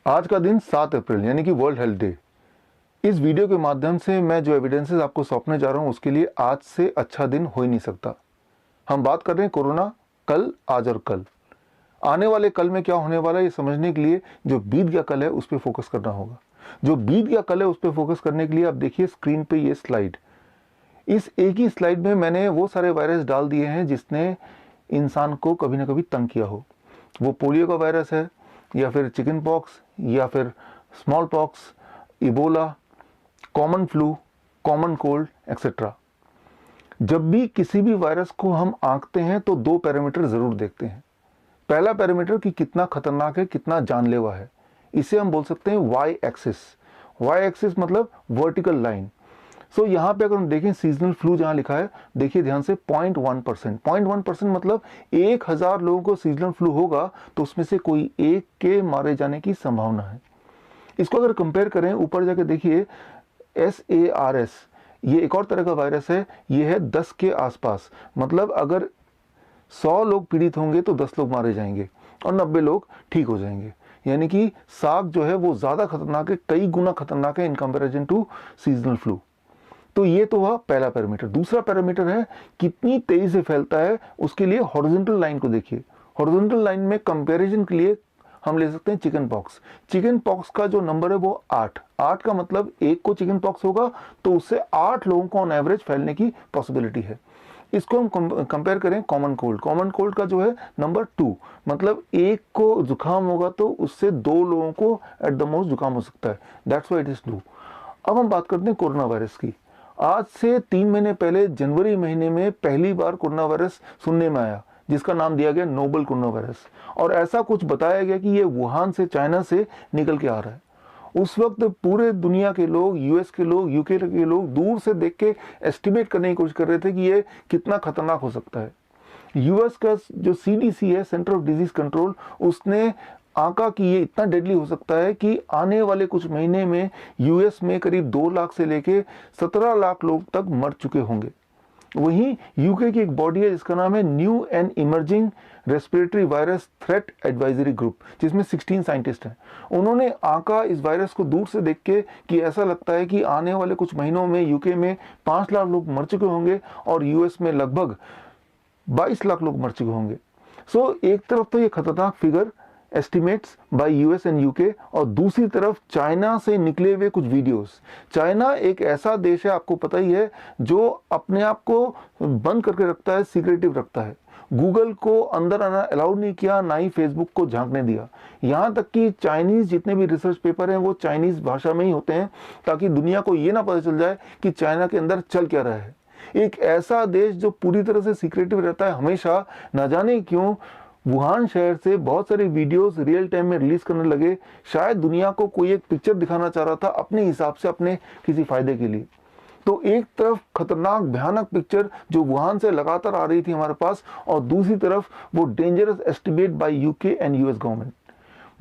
आज का दिन 7 अप्रैल यानी कि वर्ल्ड हेल्थ डे। इस वीडियो के माध्यम से मैं जो एविडेंसेस आपको सौंपने जा रहा हूँ उसके लिए आज से अच्छा दिन हो ही नहीं सकता। हम बात कर रहे हैं कोरोना, कल, आज और कल। आने वाले कल में क्या होने वाला है ये समझने के लिए जो बीत गया कल है उस पर फोकस करना होगा। जो बीत गया कल है उस पर फोकस करने के लिए आप देखिए स्क्रीन पे ये स्लाइड। इस एक ही स्लाइड में मैंने वो सारे वायरस डाल दिए हैं जिसने इंसान को कभी ना कभी तंग किया हो। वो पोलियो का वायरस है या फिर चिकन पॉक्स या फिर small pox, Ebola, common flu, common cold etcetera. जब भी किसी भी वायरस को हम आंकते हैं तो दो पैरामीटर जरूर देखते हैं। पहला पैरामीटर कि कितना खतरनाक है, कितना जानलेवा है। इसे हम बोल सकते हैं वाई एक्सिस। वाई एक्सिस मतलब वर्टिकल लाइन। सो यहाँ पे अगर हम देखें सीजनल फ्लू जहाँ लिखा है, देखिए ध्यान से 0.1%। 0.1% मतलब 1000 लोगों को सीजनल फ्लू होगा तो उसमें से कोई एक के मारे जाने की संभावना है। इसको अगर कंपेयर करें, ऊपर जाके देखिए SARS, ये एक और तरह का वायरस है। ये है 10 के आसपास, मतलब अगर 100 लोग पीड़ित होंगे तो 10 लोग मारे जाएंगे और 90 लोग ठीक हो जाएंगे। यानी कि साग जो है वो ज्यादा खतरनाक है, कई गुना खतरनाक है in comparison to seasonal flu. तो ये तो हुआ पहला पैरामीटर। दूसरा पैरामीटर है कितनी तेजी से फैलता है। उसके लिए हॉरिजॉन्टल लाइन को देखिए। हॉरिजॉन्टल लाइन में कंपैरिजन के लिए हम ले सकते हैं चिकन पॉक्स। चिकन पॉक्स का जो नंबर है वो 8 का मतलब एक को चिकन पॉक्स होगा तो उससे 8 लोगों को ऑन एवरेज फैलने की पॉसिबिलिटी है। इसको हम कंपेयर करें कॉमन कोल्ड। कॉमन कोल्ड का जो है नंबर 2, मतलब एक को जुकाम होगा तो उससे 2 लोगों को एट द मोस्ट जुकाम हो सकता है। That's why it is 2। अब हम बात करते हैं कोरोना वायरस की। आज से 3 महीने पहले जनवरी महीने में पहली बार कोरोना वायरस सुनने में आया जिसका नाम दिया गया नोबल कोरोना वायरस। और ऐसा कुछ बताया गया कि ये वुहान से, चाइना से निकल के आ रहा है। उस वक्त पूरे दुनिया के लोग, यूएस के लोग, यूके के लोग दूर से देख के एस्टिमेट करने की कोशिश कर रहे थे कि ये कितना खतरनाक हो सकता है। यूएस का जो CDC है, सेंटर ऑफ डिजीज कंट्रोल, उसने आंका कि ये इतना डेडली हो सकता है कि आने वाले कुछ महीने में यूएस में करीब 2 लाख से लेके 17 लाख लोग तक मर चुके होंगे। वहीं यूके की एक बॉडी है जिसका नाम है new and emerging respiratory virus threat advisory group, जिसमें 16 साइंटिस्ट हैं। उन्होंने आंका इस वायरस को दूर से देख के कि ऐसा लगता है कि आने वाले कुछ महीनों में यूके में 5 लाख लोग मर चुके होंगे और यूएस में लगभग 22 लाख लोग मर चुके होंगे। सो एक तरफ तो ये खतरनाक figure estimates bye US and UK, और दूसरी तरफ चाइना से निकले हुए कुछ वीडियोस। चाइना एक ऐसा देश है, आपको पता ही है, जो अपने आप को बंद करके रखता है, सीक्रेटिव रखता है। गूगल को अंदर आना अलाउड नहीं किया, ना ही फेसबुक को झांकने दिया। यहाँ तक कि चाइनीज जितने भी रिसर्च पेपर हैं वो चाइनीज भाषा में ही होते हैं ताकि दुनिया को ये ना पता चल जाए कि चाइना के अंदर चल क्या रहा है। एक ऐसा देश जो पूरी तरह से सीक्रेटिव रहता है हमेशा, न जाने क्यों वुहान शहर से बहुत सारे वीडियोस रियल टाइम में रिलीज करने लगे। शायद दुनिया को कोई एक पिक्चर दिखाना चाह रहा था अपने हिसाब से, अपने किसी फायदे के लिए। तो एक तरफ खतरनाक भयानक पिक्चर जो वुहान से लगातार आ रही थी हमारे पास, और दूसरी तरफ वो dangerous estimate by UK and US government.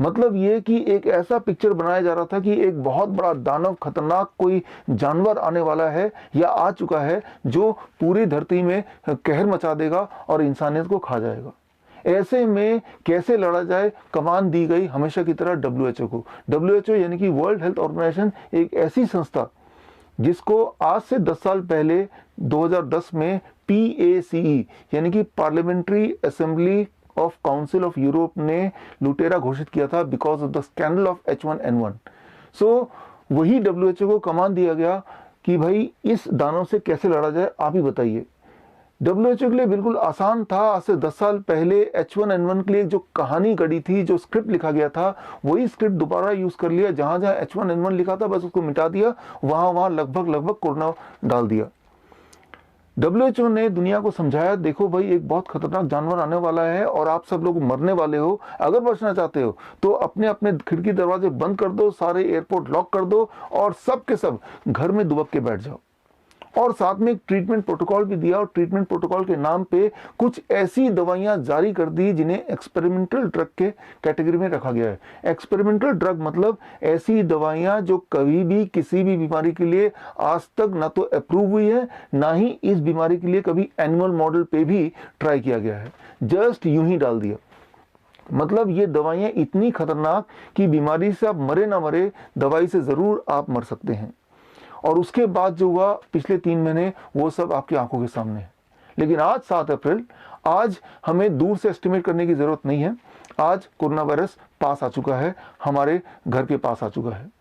मतलब ये कि एक ऐसा पिक्चर बनाया जा रहा था कि एक बहुत बड़ा दानव, खतरनाक कोई जानवर आने वाला है या आ चुका है जो पूरी धरती में कहर मचा देगा और इंसानियत को खा जाएगा। ऐसे में कैसे लड़ा जाए, कमान दी गई हमेशा की तरह WHO को। WHO यानी कि वर्ल्ड हेल्थ ऑर्गेनाइजेशन एक ऐसी संस्था जिसको आज से 10 साल पहले 2010 में PACE यानी कि parliamentary assembly of council of Europe ने लुटेरा घोषित किया था because of the scandal of H1N1। सो वही WHO को कमान दिया गया कि भाई इस दानव से कैसे लड़ा जाए, आप ही बताइए। WHO के लिए बिल्कुल आसान था। आज से 10 साल पहले H1N1 के लिए जो कहानी गढ़ी थी, जो स्क्रिप्ट लिखा गया था, वही स्क्रिप्ट दोबारा यूज कर लिया। जहां जहां H1N1 लिखा था बस उसको मिटा दिया, वहां वहां लगभग कोरोना डाल दिया। WHO ने दुनिया को समझाया, देखो भाई एक बहुत खतरनाक जानवर आने वाला है और आप सब लोग मरने वाले हो। अगर बचना चाहते हो तो अपने अपने खिड़की दरवाजे बंद कर दो, सारे एयरपोर्ट लॉक कर दो और सब के सब घर में दुबक के बैठ जाओ। और साथ में एक ट्रीटमेंट प्रोटोकॉल भी दिया, और ट्रीटमेंट प्रोटोकॉल के नाम पे कुछ ऐसी दवाइयां जारी कर दी जिन्हें एक्सपेरिमेंटल ड्रग के कैटेगरी में रखा गया है। एक्सपेरिमेंटल ड्रग मतलब ऐसी दवाइयां जो कभी भी किसी भी बीमारी के लिए आज तक ना तो अप्रूव हुई है, ना ही इस बीमारी के लिए कभी एनिमल मॉडल पे भी ट्राई किया गया है, जस्ट यूं ही डाल दिया। मतलब ये दवाइयाँ इतनी खतरनाक कि बीमारी से आप मरे ना मरे, दवाई से ज़रूर आप मर सकते हैं। और उसके बाद जो हुआ पिछले 3 महीने, वो सब आपकी आंखों के सामने है। लेकिन आज 7 अप्रैल, आज हमें दूर से एस्टिमेट करने की ज़रूरत नहीं है। आज कोरोना वायरस पास आ चुका है, हमारे घर के पास आ चुका है।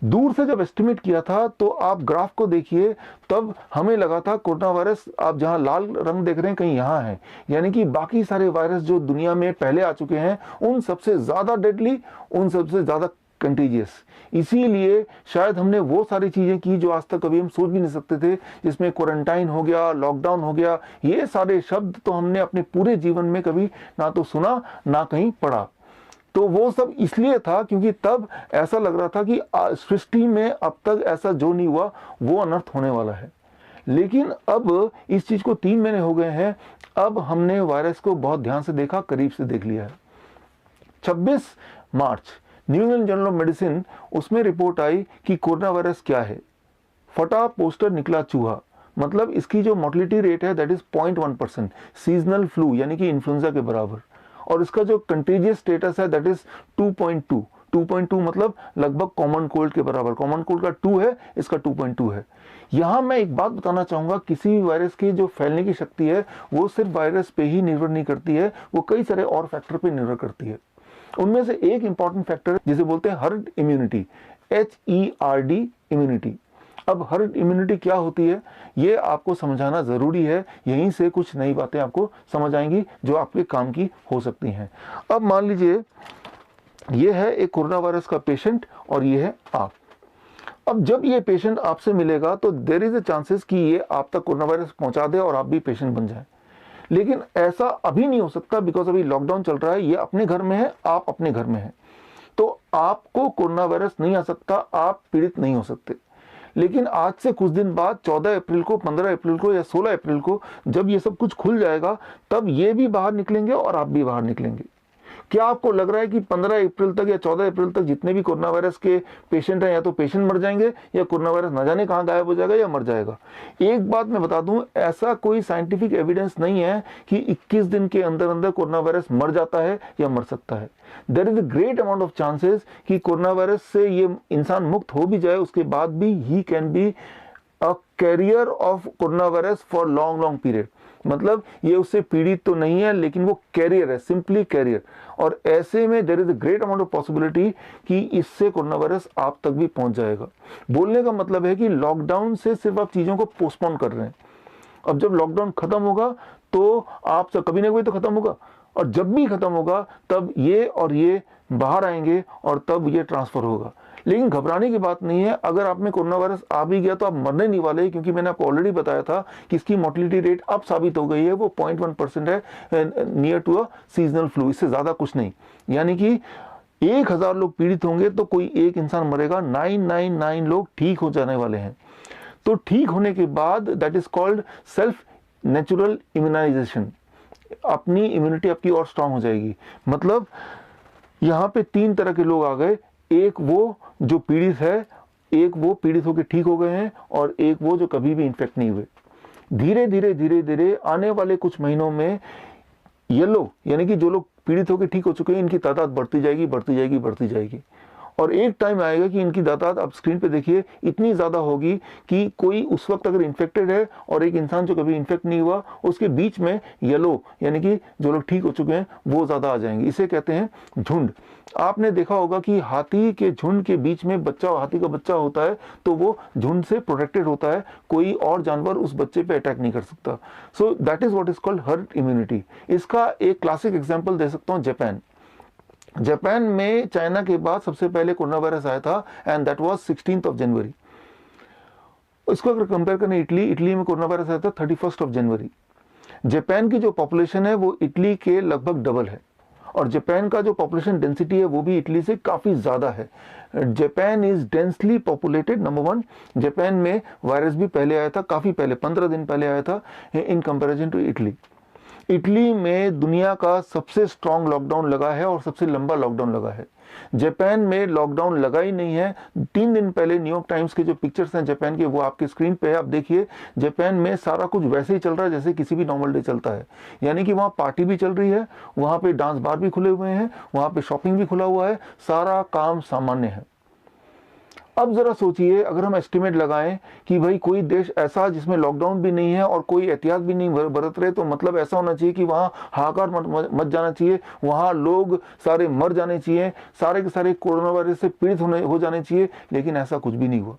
दूर से जब एस्टिमेट किया था तो आप ग्राफ को देखिए, तब हमें लगा था कोरोना वायरस, आप जहां लाल रंग देख रहे हैं कहीं यहां है, यानी कि बाकी सारे वायरस जो दुनिया में पहले आ चुके हैं उन सबसे ज़्यादा डेडली, उन सबसे ज़्यादा कंटीजियस। इसीलिए शायद हमने वो सारी चीज़ें की जो आज तक कभी हम सोच भी नहीं सकते थे, जिसमें क्वारंटाइन हो गया, लॉकडाउन हो गया। ये सारे शब्द तो हमने अपने पूरे जीवन में कभी ना तो सुना ना कहीं पढ़ा। तो वो सब इसलिए था क्योंकि तब ऐसा लग रहा था कि सृष्टि में अब तक ऐसा जो नहीं हुआ वो अनर्थ होने वाला है। लेकिन अब इस चीज़ को 3 महीने हो गए हैं, अब हमने वायरस को बहुत ध्यान से देखा, करीब से देख लिया है। 26 March New England Journal of Medicine, उसमें रिपोर्ट आई कि कोरोना वायरस क्या है। फटा पोस्टर निकला चूहा, मतलब इसकी जो मोर्टलिटी रेट है दैट इज 0.1%, सीजनल फ्लू यानी कि इन्फ्लुएंजा के बराबर। और इसका जो कंटेजियस स्टेटस है दैट इज 2.2, 2.2 मतलब लगभग कॉमन कोल्ड के बराबर। कॉमन कोल्ड का 2 है, इसका 2.2 है। यहाँ मैं एक बात बताना चाहूँगा, किसी भी वायरस की जो फैलने की शक्ति है वो सिर्फ वायरस पे ही निर्भर नहीं करती है, वो कई सारे और फैक्टर पे निर्भर करती है। उनमें से एक इंपॉर्टेंट फैक्टर जिसे बोलते हैं हर्ड इम्यूनिटी, HERD इम्यूनिटी। अब हर्ड इम्यूनिटी क्या होती है ये आपको समझाना ज़रूरी है, यहीं से कुछ नई बातें आपको समझ आएंगी जो आपके काम की हो सकती हैं। अब मान लीजिए ये है एक कोरोना वायरस का पेशेंट और ये है आप। अब जब ये पेशेंट आपसे मिलेगा तो देयर इज अ चांसेस कि ये आप तक कोरोना वायरस पहुंचा दे और आप भी पेशेंट बन जाए। लेकिन ऐसा अभी नहीं हो सकता बिकॉज अभी लॉकडाउन चल रहा है, ये अपने घर में है, आप अपने घर में है, तो आपको कोरोना वायरस नहीं आ सकता, आप पीड़ित नहीं हो सकते। लेकिन आज से कुछ दिन बाद 14 अप्रैल को, 15 अप्रैल को या 16 अप्रैल को जब ये सब कुछ खुल जाएगा तब ये भी बाहर निकलेंगे और आप भी बाहर निकलेंगे। क्या आपको लग रहा है कि 15 अप्रैल तक या 14 अप्रैल तक जितने भी कोरोना वायरस के पेशेंट हैं या तो पेशेंट मर जाएंगे या कोरोना वायरस न जाने कहां गायब हो जाएगा या मर जाएगा? एक बात मैं बता दूं, ऐसा कोई साइंटिफिक एविडेंस नहीं है कि 21 दिन के अंदर अंदर कोरोना वायरस मर जाता है या मर सकता है। There is a great amount of chances कि कोरोना वायरस से ये इंसान मुक्त हो भी जाए, उसके बाद भी he can be a carrier of corona virus for long long period. मतलब ये उससे पीड़ित तो नहीं है लेकिन वो कैरियर है, सिंपली कैरियर। और ऐसे में there is a great amount of possibility कि इससे कोरोना वायरस आप तक भी पहुंच जाएगा। बोलने का मतलब है कि लॉकडाउन से सिर्फ आप चीज़ों को पोस्टपोन कर रहे हैं। अब जब लॉकडाउन खत्म होगा तो आप सब कभी ना कभी तो खत्म होगा, और जब भी खत्म होगा तब ये और ये बाहर आएंगे और तब ये ट्रांसफर होगा। लेकिन घबराने की बात नहीं है, अगर आप में कोरोना वायरस आ भी गया तो आप मरने नहीं वाले, क्योंकि मैंने आपको ऑलरेडी बताया था कि इसकी मोर्टलिटी रेट अब साबित हो गई है, वो 0.1% है, near to a seasonal flu, इससे ज़्यादा कुछ नहीं। यानी कि 1000 लोग पीड़ित होंगे तो कोई एक इंसान मरेगा, 999 लोग ठीक हो जाने वाले हैं। तो ठीक होने के बाद that is called self natural immunisation, अपनी इम्यूनिटी आपकी और स्ट्रांग हो जाएगी। मतलब यहाँ पे 3 तरह के लोग आ गए, एक वो जो पीड़ित है, एक वो पीड़ित होकर ठीक हो गए हैं, और एक वो जो कभी भी इन्फेक्ट नहीं हुए। धीरे धीरे धीरे धीरे आने वाले कुछ महीनों में येलो यानी कि जो लोग पीड़ित होकर ठीक हो चुके हैं इनकी तादाद बढ़ती जाएगी, बढ़ती जाएगी, बढ़ती जाएगी। और एक टाइम आएगा कि इनकी तादाद आप स्क्रीन पे देखिए इतनी ज़्यादा होगी कि कोई उस वक्त अगर इन्फेक्टेड है और एक इंसान जो कभी इन्फेक्ट नहीं हुआ, उसके बीच में येलो यानी कि जो लोग ठीक हो चुके हैं वो ज़्यादा आ जाएंगे। इसे कहते हैं झुंड। आपने देखा होगा कि हाथी के झुंड के बीच में बच्चा, हाथी का बच्चा होता है तो वो झुंड से प्रोटेक्टेड होता है, कोई और जानवर उस बच्चे पे अटैक नहीं कर सकता। So that is what is called herd immunity. इसका एक क्लासिक एग्जांपल दे सकता हूँ, जापान। जापान में चाइना के बाद सबसे पहले कोरोना वायरस आया था एंड दैट वाज 16 जनवरी। इसको अगर कंपेयर करें इटली में कोरोना वायरस आया था 31 जनवरी। जापान की जो पॉपुलेशन है वो इटली के लगभग डबल है, और जापान का जो पॉपुलेशन डेंसिटी है वो भी इटली से काफ़ी ज़्यादा है। Japan is densely populated, number 1। Japan में वायरस भी पहले आया था, काफ़ी पहले, 15 दिन पहले आया था in comparison to Italy. Italy में दुनिया का सबसे स्ट्रॉन्ग लॉकडाउन लगा है और सबसे लंबा लॉकडाउन लगा है। जापान में लॉकडाउन लगा ही नहीं है। 3 दिन पहले न्यूयॉर्क टाइम्स के जो पिक्चर्स हैं जापान के, वो आपके स्क्रीन पे है, आप देखिए। जापान में सारा कुछ वैसे ही चल रहा है जैसे किसी भी नॉर्मल डे चलता है। यानी कि वहाँ पार्टी भी चल रही है, वहाँ पे डांस बार भी खुले हुए हैं, वहाँ पे शॉपिंग भी खुला हुआ है, सारा काम सामान्य है। अब जरा सोचिए, अगर हम एस्टिमेट लगाएं कि भाई कोई देश ऐसा जिसमें लॉकडाउन भी नहीं है और कोई एहतियात भी नहीं बरत रहे, तो मतलब ऐसा होना चाहिए कि वहाँ हाहाकार मच जाना चाहिए, वहाँ लोग सारे मर जाने चाहिए, सारे के सारे कोरोना वायरस से पीड़ित हो जाने चाहिए। लेकिन ऐसा कुछ भी नहीं हुआ।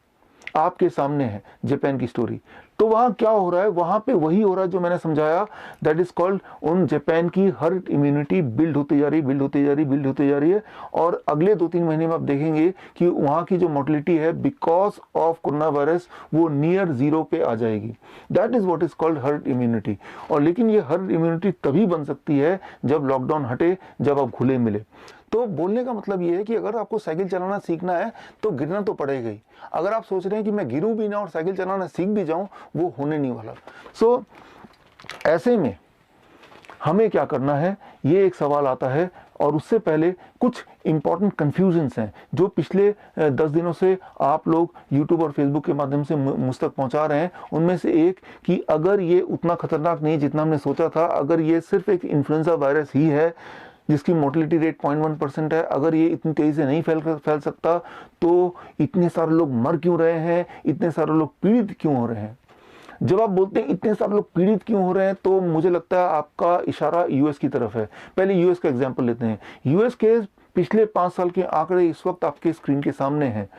आपके सामने है जापान की स्टोरी। तो वहां क्या हो रहा है? वहां पे वही हो रहा है जो मैंने समझाया, दैट इज कॉल्ड, उन जापान की हर्ड इम्यूनिटी बिल्ड होती जा रही है। और अगले 2-3 महीने में आप देखेंगे कि वहां की जो मोर्टेलिटी है बिकॉज ऑफ कोरोना वायरस, वो नियर जीरो पे आ जाएगी। That is what is called herd immunity. और लेकिन ये हर्ड इम्यूनिटी तभी बन सकती है जब लॉकडाउन हटे, जब आप खुले मिले। तो बोलने का मतलब ये है कि अगर आपको साइकिल चलाना सीखना है तो गिरना तो पड़ेगा ही। अगर आप सोच रहे हैं कि मैं गिरूं भी ना और साइकिल चलाना सीख भी जाऊं, वो होने नहीं वाला। सो ऐसे में हमें क्या करना है, ये एक सवाल आता है। और उससे पहले कुछ इंपॉर्टेंट कंफ्यूजन्स हैं जो पिछले 10 दिनों से आप लोग यूट्यूब और फेसबुक के माध्यम से मुझ तक पहुंचा रहे हैं। उनमें से एक कि अगर ये उतना खतरनाक नहीं जितना हमने सोचा था, अगर ये सिर्फ एक इन्फ्लुएंजा वायरस ही है जिसकी मोर्टेलिटी रेट 0.1% है, अगर ये इतनी तेजी से नहीं फैल सकता, तो इतने सारे लोग मर क्यों रहे हैं, इतने सारे लोग पीड़ित क्यों हो रहे हैं? जब आप बोलते हैं इतने सारे लोग पीड़ित क्यों हो रहे हैं, तो मुझे लगता है आपका इशारा यूएस की तरफ है। पहले यूएस का एग्जांपल लेते हैं। यूएस के पिछले 5 साल के आंकड़े इस वक्त आपके स्क्रीन के सामने हैं।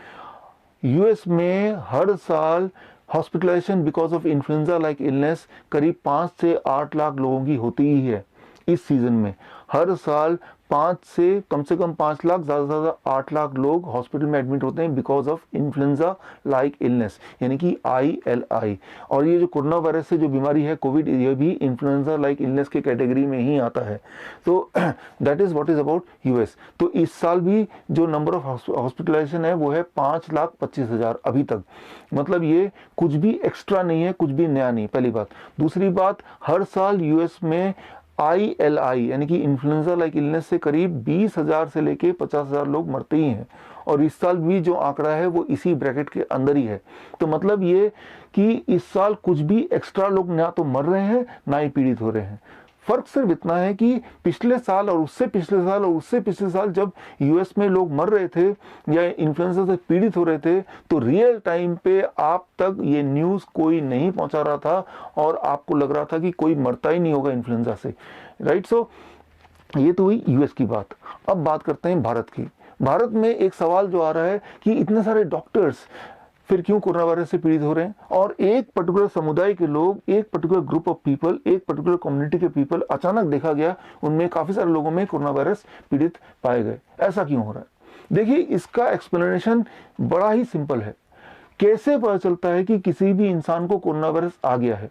यूएस में हर साल hospitalisation because of influenza like illness करीब 5 से 8 लाख लोगों की होती ही है। इस सीजन में हर साल 5 से कम 5 लाख, ज़्यादा से ज़्यादा 8 लाख लोग हॉस्पिटल में एडमिट होते हैं because of influenza like illness, यानी कि ILI। और ये जो कोरोना वायरस से जो बीमारी है कोविड, ये भी इन्फ्लुएंजा लाइक इलनेस के कैटेगरी में ही आता है। तो that is what is about US. तो इस साल भी जो नंबर ऑफ हॉस्पिटलाइजेशन है वो है 5,25,000 अभी तक। मतलब ये कुछ भी एक्स्ट्रा नहीं है, कुछ भी नया नहीं, पहली बात। दूसरी बात, हर साल यूएस में ILI यानी कि इन्फ्लुएंजा लाइक इलनेस से करीब 20,000 से लेके 50,000 लोग मरते ही हैं। और इस साल भी जो आंकड़ा है वो इसी ब्रैकेट के अंदर ही है। तो मतलब ये कि इस साल कुछ भी एक्स्ट्रा लोग ना तो मर रहे हैं ना ही पीड़ित हो रहे हैं। फर्क सिर्फ इतना है कि पिछले साल और उससे पिछले साल और उससे पिछले साल जब यूएस में लोग मर रहे थे या इन्फ्लुएंजा से पीड़ित हो रहे थे, तो रियल टाइम पे आप तक ये न्यूज़ कोई नहीं पहुंचा रहा था और आपको लग रहा था कि कोई मरता ही नहीं होगा इन्फ्लुएंजा से, राइट। सो ये तो हुई यूएस की बात। अब बात करते हैं भारत की। भारत में एक सवाल जो आ रहा है कि इतने सारे डॉक्टर्स फिर क्यों कोरोना वायरस से पीड़ित हो रहे हैं, और एक पर्टिकुलर समुदाय के लोग, एक पर्टिकुलर ग्रुप ऑफ पीपल, एक पर्टिकुलर कम्युनिटी के पीपल अचानक देखा गया उनमें काफी सारे लोगों में कोरोना वायरस पीड़ित पाए गए। ऐसा क्यों हो रहा है? देखिए, इसका एक्सप्लेनेशन बड़ा ही सिंपल है। कैसे पता चलता है कि किसी भी इंसान को कोरोना वायरस आ गया है?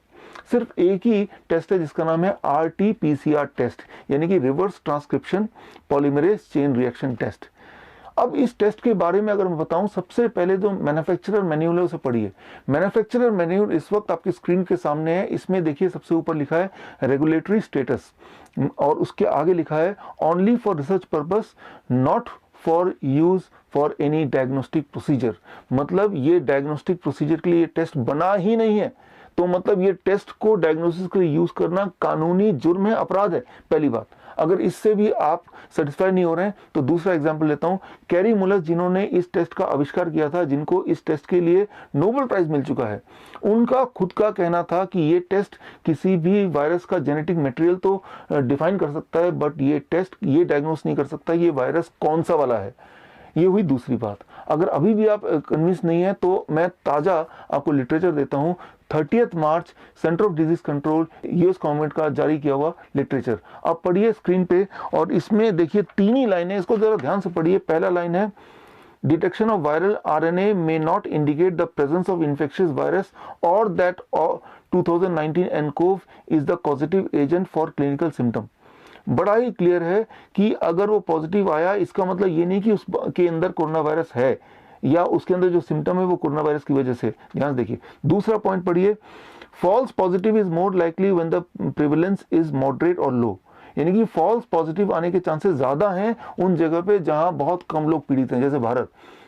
सिर्फ एक ही टेस्ट है जिसका नाम है RT-PCR टेस्ट, यानी कि reverse transcription polymerase chain reaction test. अब इस टेस्ट के बारे में अगर मैं बताऊं, सबसे पहले जो मैन्युफैक्चरर मैन्यूअल है उसे पढ़िए। मैन्युफैक्चरर मैन्यूअल इस वक्त आपकी स्क्रीन के सामने है। इसमें देखिए सबसे ऊपर लिखा है रेगुलेटरी स्टेटस और उसके आगे लिखा है only for research purpose, not for use for any diagnostic procedure. मतलब ये डायग्नोस्टिक प्रोसीजर के लिए टेस्ट बना ही नहीं है। तो मतलब ये टेस्ट को डायग्नोसिस के लिए यूज करना कानूनी जुर्म है, अपराध है, पहली बात। अगर इससे भी आप सेटिस्फाई नहीं हो रहे हैं तो दूसरा एग्जांपल लेता हूं। कैरी मुलर, जिन्होंने इस टेस्ट का आविष्कार किया था, जिनको इस टेस्ट के लिए नोबेल प्राइज मिल चुका है, उनका खुद का कहना था कि ये टेस्ट किसी भी वायरस का जेनेटिक मटेरियल तो डिफाइन कर सकता है, बट ये टेस्ट ये डायग्नोस नहीं कर सकता ये वायरस कौन सा वाला है। ये हुई दूसरी बात। अगर अभी भी आप कन्विंस नहीं है तो मैं ताजा आपको लिटरेचर देता हूं। 30 March Center of Disease Control US government का जारी किया हुआ लिटरेचर आप पढ़िए स्क्रीन पे। और इसमें देखिए 3 ही लाइन है, इसको जरा ध्यान से पढ़िए। पहला लाइन है, detection of viral RNA may not indicate the presence of infectious virus or that 2019 nCoV is the causative agent for clinical symptom। बड़ा ही क्लियर है कि अगर वो पॉजिटिव आया, इसका मतलब ये नहीं कि उसके अंदर कोरोना वायरस है या उसके अंदर जो सिम्टम है वो कोरोना वायरस की वजह से। ध्यान देखिए, दूसरा पॉइंट पढ़िए, false positive is more likely when the prevalence is moderate और लो। यानी कि फॉल्स पॉजिटिव आने के चांसेस ज़्यादा हैं उन जगह पे जहां बहुत कम लोग पीड़ित हैं, जैसे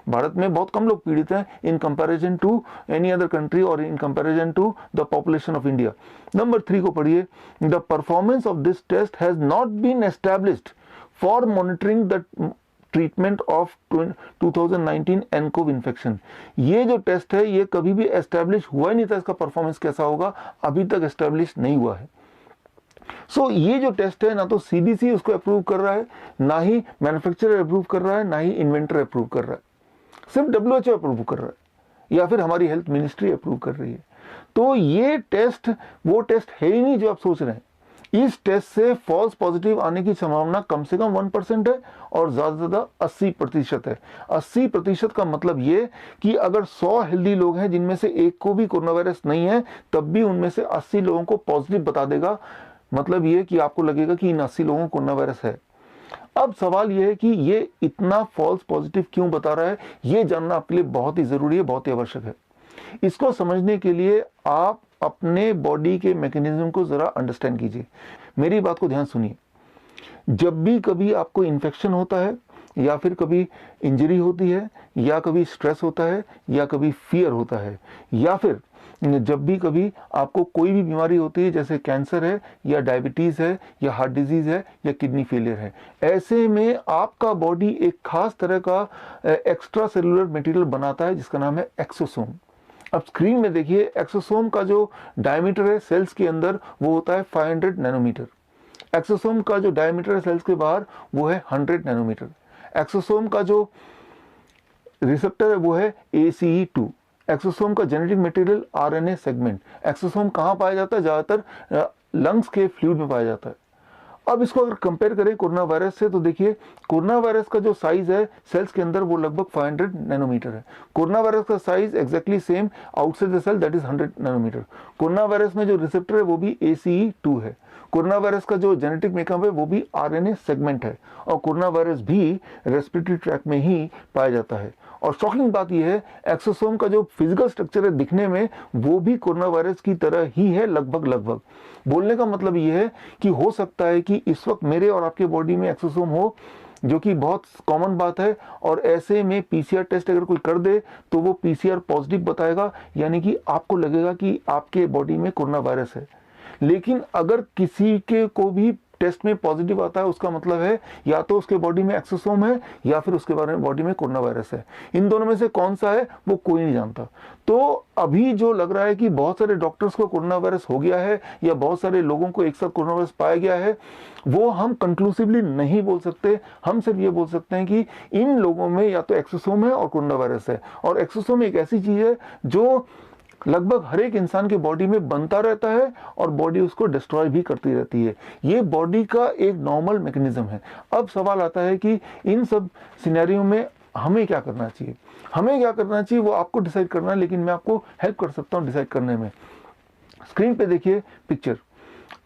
भारत में बहुत कम लोग पीड़ित हैं in comparison to any other country और in comparison to the population of India. Number 3 को पढ़िए, the performance of this test has not been established for monitoring the treatment of 2019 nCoV infection. ये जो टेस्ट है ये कभी भी establish हुआ ही नहीं था, इसका परफॉर्मेंस कैसा होगा अभी तक एस्टैब्लिश नहीं हुआ है। ये जो टेस्ट है ना तो सीडीसी उसको अप्रूव कर रहा है, ना ही मैन्युफैक्चरर अप्रूव कर रहा है, ना ही इन्वेंटर अप्रूव कर रहा है, सिर्फ WHO अप्रूव कर रहा है या फिर हमारी हेल्थ मिनिस्ट्री अप्रूव कर रही है। तो ये टेस्ट वो टेस्ट है ही नहीं जो आप सोच रहे हैं। इस टेस्ट से फॉल्स पॉजिटिव आने की संभावना कम से कम 1% है और ज्यादा से ज्यादा 80% है। 80% का मतलब ये कि अगर 100 हेल्दी लोग हैं जिनमें से एक को भी कोरोना वायरस नहीं है, तब भी उनमें से 80 लोगों को पॉजिटिव बता देगा। मतलब ये कि आपको लगेगा कि इन 80 लोगों को कोरोना वायरस है। अब सवाल यह है कि ये इतना फॉल्स पॉजिटिव क्यों बता रहा है, ये जानना आपके लिए बहुत ही जरूरी है, बहुत ही आवश्यक है। इसको समझने के लिए आप अपने बॉडी के मैकेनिज्म को जरा अंडरस्टैंड कीजिए। मेरी बात को ध्यान सुनिए। जब भी कभी आपको इन्फेक्शन होता है या फिर कभी इंजरी होती है या कभी स्ट्रेस होता है या कभी फियर होता है या फिर जब भी कभी आपको कोई भी बीमारी होती है, जैसे कैंसर है या डायबिटीज है या हार्ट डिजीज है या किडनी फेलियर है, ऐसे में आपका बॉडी एक खास तरह का एक्स्ट्रा सेलुलर मटेरियल बनाता है जिसका नाम है एक्सोसोम। अब स्क्रीन में देखिए, एक्सोसोम का जो डायमीटर है सेल्स के अंदर वो होता है 500 नैनोमीटर। एक्सोसोम का जो डायमीटर है सेल्स के बाहर वो है 100 नैनोमीटर। एक्सोसोम का जो रिसेप्टर है वो है ACE2। एक्सोसोम का genetic material RNA segment. Exosome कहाँ पाया जाता है? ज्यादातर लंग्स के फ्लूइड में पाया जाता है। अब इसको अगर कंपेयर करें कोरोना वायरस से तो देखिए, कोरोना वायरस का जो साइज है सेल्स के अंदर वो लगभग 500 नैनोमीटर है। कोरोना वायरस का size exactly same outside the cell, that is 100 nanometre. Coronavirus में जो रिसेप्टर है वो भी ACE2 है। कोरोना वायरस का जो जेनेटिक मेकअप है वो भी RNA सेगमेंट है और कोरोना वायरस भी रेस्पिरेटरी ट्रैक्ट में ही पाया जाता है। और शॉकिंग बात यह है, एक्सोसोम का जो फिजिकल स्ट्रक्चर है दिखने में वो भी कोरोना वायरस की तरह ही है लगभग। बोलने का मतलब यह है कि हो सकता है कि इस वक्त मेरे और आपके बॉडी में एक्सोसोम हो, जो कि बहुत कॉमन बात है, और ऐसे में PCR टेस्ट अगर कोई कर दे तो वो PCR पॉजिटिव बताएगा, यानी कि आपको लगेगा कि आपके बॉडी में कोरोना वायरस है। लेकिन अगर किसी के को भी टेस्ट में पॉजिटिव आता है उसका मतलब है या तो उसके बॉडी में एक्सोसोम है या फिर उसके बारे में बॉडी में कोरोना वायरस है। इन दोनों में से कौन सा है वो कोई नहीं जानता। तो अभी जो लग रहा है कि बहुत सारे डॉक्टर्स को कोरोना वायरस हो गया है या बहुत सारे लोगों को एक साथ कोरोना वायरस पाया गया है, वो हम कंक्लूसिवली नहीं बोल सकते। हम सिर्फ ये बोल सकते हैं कि इन लोगों में या तो एक्सोसोम है और कोरोना वायरस है। और एक्सोसोम एक ऐसी चीज है जो लगभग हर एक इंसान के बॉडी में बनता रहता है और बॉडी उसको डिस्ट्रॉय भी करती रहती है। ये बॉडी का एक नॉर्मल मैकेनिज्म है। अब सवाल आता है कि इन सब सिनेरियो में हमें क्या करना चाहिए। हमें क्या करना चाहिए वो आपको डिसाइड करना है, लेकिन मैं आपको हेल्प कर सकता हूँ डिसाइड करने में। स्क्रीन पे देखिए पिक्चर।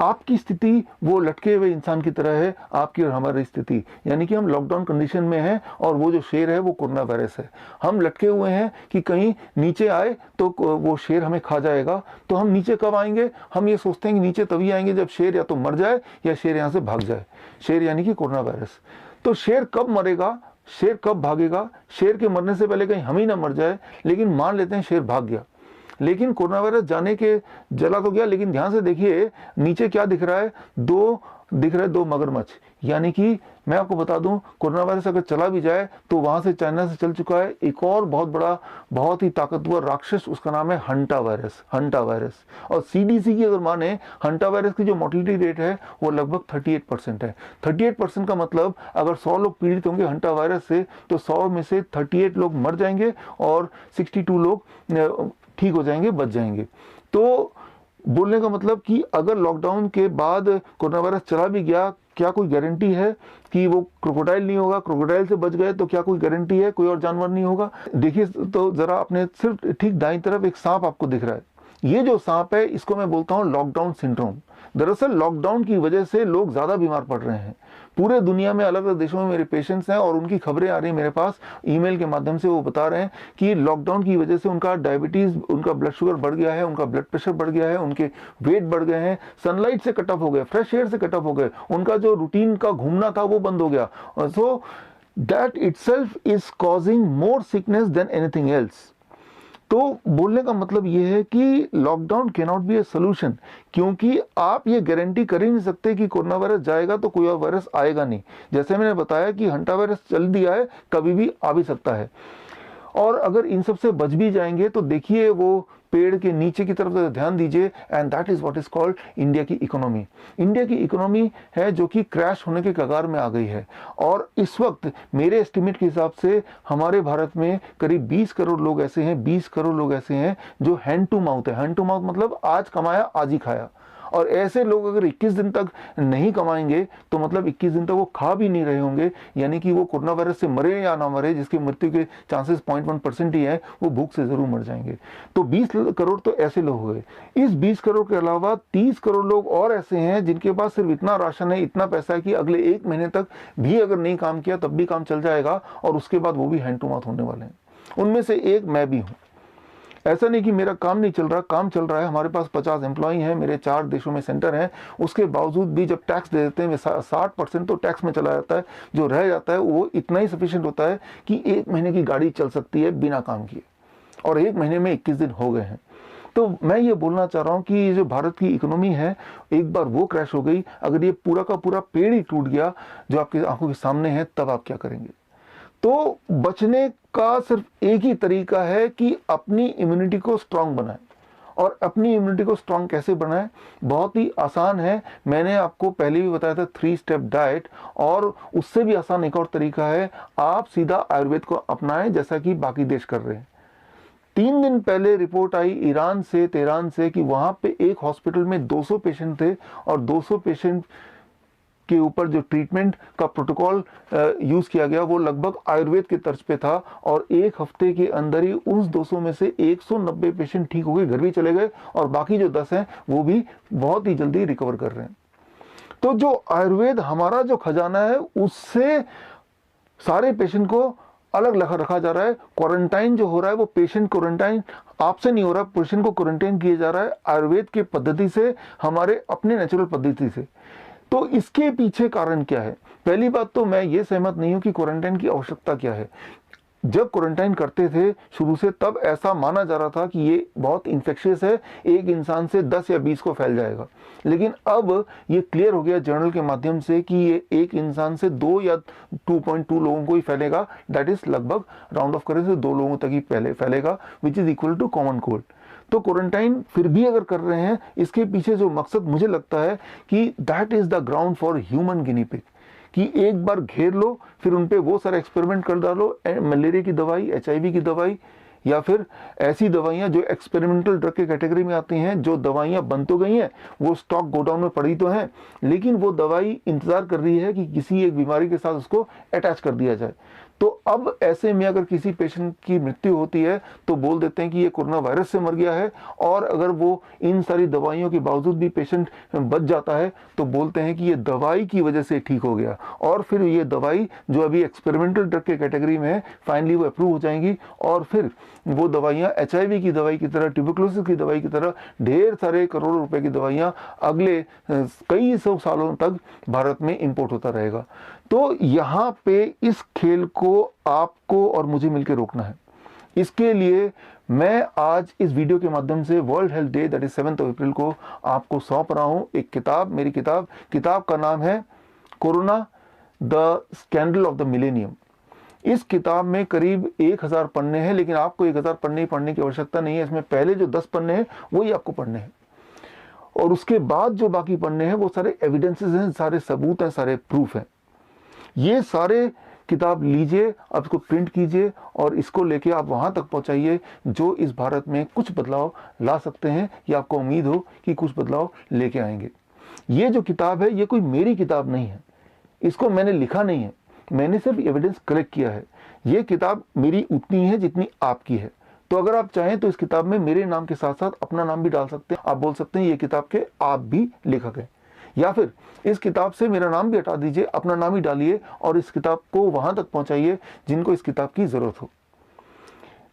आपकी स्थिति वो लटके हुए इंसान की तरह है, आपकी और हमारी स्थिति, यानी कि हम लॉकडाउन कंडीशन में हैं और वो जो शेर है वो कोरोना वायरस है। हम लटके हुए हैं कि कहीं नीचे आए तो वो शेर हमें खा जाएगा। तो हम नीचे कब आएंगे? हम ये सोचते हैं कि नीचे तभी आएंगे जब शेर या तो मर जाए या शेर यहाँ से भाग जाए। शेर यानी कि कोरोना वायरस। तो शेर कब मरेगा, शेर कब भागेगा? शेर के मरने से पहले कहीं हम ही ना मर जाए। लेकिन मान लेते हैं शेर भाग गया, लेकिन कोरोना वायरस जाने के जला तो गया, लेकिन ध्यान से देखिए नीचे क्या दिख रहा है? दो मगरमच्छ। यानी कि मैं आपको बता दूं, कोरोना वायरस अगर चला भी जाए तो वहां से चाइना से चल चुका है एक और बहुत बड़ा, बहुत ही ताकतवर राक्षस, उसका नाम है हंटा वायरस। और CDC की अगर माने, हंटा वायरस की जो मोर्टेलिटी रेट है वो लगभग 38% है। 38% का मतलब अगर 100 लोग पीड़ित होंगे हंटा वायरस से तो 100 में से 38 लोग मर जाएंगे और 62 लोग ठीक हो जाएंगे, बच जाएंगे। तो बोलने का मतलब कि अगर लॉकडाउन के बाद कोरोना वायरस चला भी गया, क्या कोई गारंटी है कि वो क्रोकोडाइल नहीं होगा? क्रोकोडाइल से बच गए तो क्या कोई गारंटी है कोई और जानवर नहीं होगा? देखिए तो जरा अपने सिर्फ ठीक दाईं तरफ एक सांप आपको दिख रहा है। ये जो सांप है इसको मैं बोलता हूँ लॉकडाउन सिंड्रोम। दरअसल लॉकडाउन की वजह से लोग ज़्यादा बीमार पड़ रहे हैं। पूरे दुनिया में अलग अलग देशों में मेरे पेशेंट्स हैं और उनकी खबरें आ रही हैं मेरे पास ईमेल के माध्यम से। वो बता रहे हैं कि लॉकडाउन की वजह से उनका डायबिटीज़, उनका ब्लड शुगर बढ़ गया है, उनका ब्लड प्रेशर बढ़ गया है, उनके वेट बढ़ गए हैं, सनलाइट से कट ऑफ हो गए, फ्रेश एयर से कट ऑफ हो गए, उनका जो रूटीन का घूमना था वो बंद हो गया। So that itself is causing more sickness than anything else. तो बोलने का मतलब ये है कि lockdown can not be a solution, क्योंकि आप ये गारंटी कर ही नहीं सकते कि कोरोना वायरस जाएगा तो कोई और वायरस आएगा नहीं। जैसे मैंने बताया कि हंटा वायरस चल दिया है, कभी भी आ भी सकता है। और अगर इन सब से बच भी जाएंगे तो देखिए वो पेड़ के नीचे की तरफ ध्यान दीजिए, and that is what is called India की इकोनॉमी। इंडिया की इकोनॉमी है जो कि क्रैश होने के कगार में आ गई है। और इस वक्त मेरे एस्टिमेट के हिसाब से हमारे भारत में करीब 20 करोड़ लोग ऐसे हैं, 20 करोड़ लोग ऐसे हैं जो हैंड टू माउथ है। हैंड टू माउथ मतलब आज कमाया आज ही खाया। और ऐसे लोग अगर 21 दिन तक नहीं कमाएंगे तो मतलब 21 दिन तक वो खा भी नहीं रहे होंगे, यानी कि वो कोरोना वायरस से मरे या ना मरे, जिसकी मृत्यु के चांसेस 0.1% ही है, वो भूख से जरूर मर जाएंगे। तो 20 करोड़ तो ऐसे लोग हो गए। इस 20 करोड़ के अलावा 30 करोड़ लोग और ऐसे हैं जिनके पास सिर्फ इतना राशन है, इतना पैसा है कि अगले 1 महीने तक भी अगर नहीं काम किया तब भी काम चल जाएगा, और उसके बाद वो भी हैंड टू माउथ होने वाले हैं। उनमें से एक मैं भी हूँ। ऐसा नहीं कि मेरा काम नहीं चल रहा, काम चल रहा है। हमारे पास 50 एम्प्लॉई हैं, मेरे 4 देशों में सेंटर हैं। उसके बावजूद भी जब टैक्स दे देते हैं 60% तो टैक्स में चला जाता है। जो रह जाता है वो इतना ही सफिशिएंट होता है कि 1 महीने की गाड़ी चल सकती है बिना काम किए, और 1 महीने में 21 दिन हो गए हैं। तो मैं ये बोलना चाह रहा हूँ कि जो भारत की इकोनॉमी है, एक बार वो क्रैश हो गई, अगर ये पूरा का पूरा पेड़ ही टूट गया जो आपकी आंखों के सामने है, तब आप क्या करेंगे? तो बचने का सिर्फ एक ही तरीका है कि अपनी इम्यूनिटी को स्ट्रांग बनाएं। और अपनी इम्यूनिटी को स्ट्रांग कैसे बनाएं? बहुत ही आसान है। मैंने आपको पहले भी बताया था 3 स्टेप डाइट, और उससे भी आसान एक और तरीका है, आप सीधा आयुर्वेद को अपनाएं जैसा कि बाकी देश कर रहे हैं। 3 दिन पहले रिपोर्ट आई ईरान से, तेहरान से, कि वहां पे एक हॉस्पिटल में 200 पेशेंट थे, और 200 पेशेंट के ऊपर जो ट्रीटमेंट का प्रोटोकॉल यूज किया गया वो लगभग आयुर्वेद के तर्ज पे था। और 1 हफ्ते के अंदर ही उस 200 में से 190 पेशेंट ठीक हो गए, घर भी चले गए, और बाकी जो 10 हैं वो भी बहुत ही जल्दी रिकवर कर रहे हैं। तो जो आयुर्वेद हमारा जो खजाना है, उससे सारे पेशेंट को अलग रखा जा रहा है। क्वारंटाइन जो हो रहा है वो पेशेंट क्वारंटाइन आपसे नहीं हो रहा, पेशेंट को क्वारंटाइन किया जा रहा है आयुर्वेद की पद्धति से, हमारे अपने नेचुरल पद्धति से। तो इसके पीछे कारण क्या है? पहली बात तो मैं ये सहमत नहीं हूं कि क्वारंटाइन की आवश्यकता क्या है। जब क्वारंटाइन करते थे शुरू से, तब ऐसा माना जा रहा था कि ये बहुत इन्फेक्शियस है, एक इंसान से 10 या 20 को फैल जाएगा। लेकिन अब ये क्लियर हो गया जर्नल के माध्यम से कि ये एक इंसान से 2 या 2.2 लोगों को ही फैलेगा। दैट इज लगभग राउंड ऑफ करें से 2 लोगों तक ही फैलेगा, which is equal to common cold. तो क्वारंटाइन फिर भी अगर कर रहे हैं, इसके पीछे जो मकसद मुझे लगता है कि that is the ground for human guinea pig, कि एक बार घेर लो, फिर उन पे वो सारे एक्सपेरिमेंट कर डालो, मलेरिया की दवाई, HIV की दवाई, या फिर ऐसी दवाइयां जो एक्सपेरिमेंटल ड्रग के कैटेगरी में आती हैं। जो दवाइयां बन तो गई हैं, वो स्टॉक गोडाउन में पड़ी तो हैं, लेकिन वो दवाई इंतजार कर रही है कि किसी एक बीमारी के साथ उसको अटैच कर दिया जाए। तो अब ऐसे में अगर किसी पेशेंट की मृत्यु होती है तो बोल देते हैं कि ये कोरोना वायरस से मर गया है, और अगर वो इन सारी दवाइयों के बावजूद भी पेशेंट बच जाता है तो बोलते हैं कि ये दवाई की वजह से ठीक हो गया। और फिर ये दवाई जो अभी एक्सपेरिमेंटल ड्रग के कैटेगरी में है, फाइनली वो अप्रूव हो जाएंगी, और फिर वो दवाइयाँ HIV की दवाई की तरह, ट्यूबरकुलोसिस की दवाई की तरह ढेर सारे करोड़ों रुपए की दवाइयाँ अगले कई 100 सालों तक भारत में इंपोर्ट होता रहेगा। तो यहाँ पे इस खेल को आपको और मुझे मिलकर रोकना है। इसके लिए मैं आज इस वीडियो के माध्यम से world health day, that is 7 अप्रैल को आपको सौंप रहा हूँ एक किताब, मेरी किताब का नाम है corona the scandal of the millennium. इस किताब में करीब 1000 पन्ने हैं, लेकिन आपको 1000 पन्ने ही पढ़ने की आवश्यकता नहीं है। इसमें पहले जो 10 पन्ने हैं वही आपको पढ़ने हैं, और उसके बाद जो बाकी पन्ने हैं वो सारे एविडेंसेस हैं, सारे सबूत हैं, सारे प्रूफ हैं। ये सारे किताब लीजिए, आप इसको प्रिंट कीजिए, और इसको लेके आप वहाँ तक पहुँचाइए जो इस भारत में कुछ बदलाव ला सकते हैं, या आपको उम्मीद हो कि कुछ बदलाव लेके आएंगे। ये जो किताब है ये कोई मेरी किताब नहीं है, इसको मैंने लिखा नहीं है, मैंने सिर्फ एविडेंस कलेक्ट किया है। ये किताब मेरी उतनी है जितनी आपकी है। तो अगर आप चाहें तो इस किताब में मेरे नाम के साथ साथ अपना नाम भी डाल सकते हैं। आप बोल सकते हैं ये किताब के आप भी लेखक हैं, या फिर इस किताब से मेरा नाम भी हटा दीजिए, अपना नाम ही डालिए और इस किताब को वहां तक पहुंचाइए जिनको इस किताब की जरूरत हो।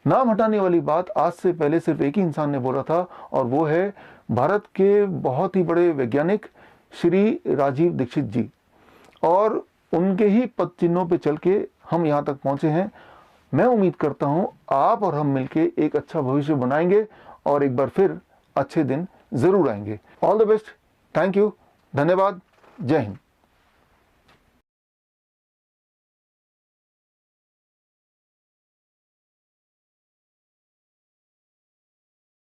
नाम हटाने वाली बात आज से पहले सिर्फ एक ही इंसान ने बोला था, और वो है भारत के बहुत ही बड़े वैज्ञानिक श्री राजीव दीक्षित जी। और उनके ही पद चिन्हों पे चल के हम यहाँ तक पहुंचे हैं। मैं उम्मीद करता हूं आप और हम मिलके एक अच्छा भविष्य बनाएंगे और एक बार फिर अच्छे दिन जरूर आएंगे। All the best, thank you, धन्यवाद, जय हिंद।